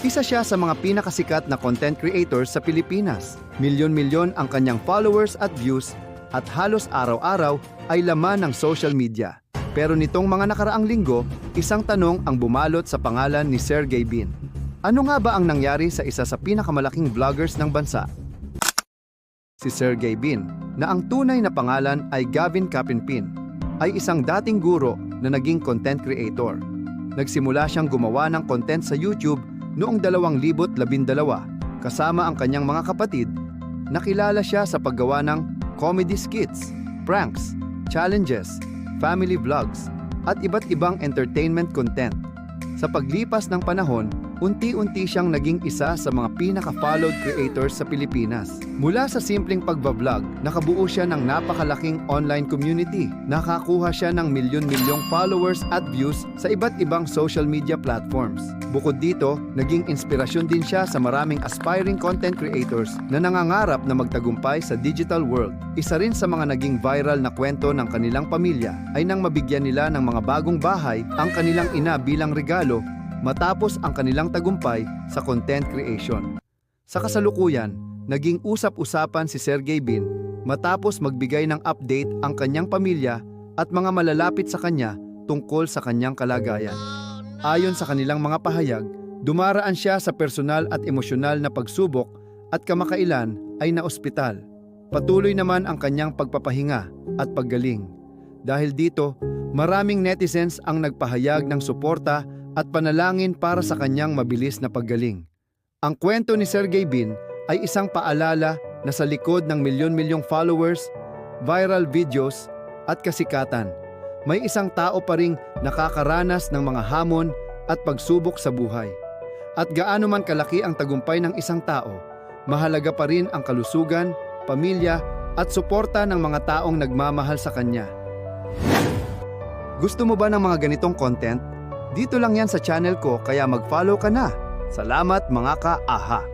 Isa siya sa mga pinakasikat na content creators sa Pilipinas. Milyon-milyon ang kanyang followers at views at halos araw-araw ay laman ng social media. Pero nitong mga nakaraang linggo, isang tanong ang bumalot sa pangalan ni Sergey Bin. Ano nga ba ang nangyari sa isa sa pinakamalaking vloggers ng bansa? Si Sergey Bin, na ang tunay na pangalan ay Gavin Kapinpin, ay isang dating guro na naging content creator. Nagsimula siyang gumawa ng content sa YouTube noong 2012 kasama ang kanyang mga kapatid. Nakilala siya sa paggawa ng comedy skits, pranks, challenges, family vlogs, at iba't ibang entertainment content. Sa paglipas ng panahon, unti-unti siyang naging isa sa mga pinaka-followed creators sa Pilipinas. Mula sa simpleng pagbablog, nakabuo siya ng napakalaking online community. Nakakuha siya ng milyon-milyong followers at views sa iba't ibang social media platforms. Bukod dito, naging inspirasyon din siya sa maraming aspiring content creators na nangangarap na magtagumpay sa digital world. Isa rin sa mga naging viral na kwento ng kanilang pamilya ay nang mabigyan nila ng mga bagong bahay ang kanilang ina bilang regalo matapos ang kanilang tagumpay sa content creation. Sa kasalukuyan, naging usap-usapan si Sergey Bin matapos magbigay ng update ang kanyang pamilya at mga malalapit sa kanya tungkol sa kanyang kalagayan. Ayon sa kanilang mga pahayag, dumaraan siya sa personal at emosyonal na pagsubok at kamakailan ay naospital. Patuloy naman ang kanyang pagpapahinga at paggaling. Dahil dito, maraming netizens ang nagpahayag ng suporta at panalangin para sa kanyang mabilis na paggaling. Ang kwento ni Sergey Bin ay isang paalala na sa likod ng milyon-milyong followers, viral videos at kasikatan, may isang tao pa ring nakakaranas ng mga hamon at pagsubok sa buhay. At gaano man kalaki ang tagumpay ng isang tao, mahalaga pa rin ang kalusugan, pamilya at suporta ng mga taong nagmamahal sa kanya. Gusto mo ba ng mga ganitong content? Dito lang yan sa channel ko kaya mag-follow ka na. Salamat mga ka-aha!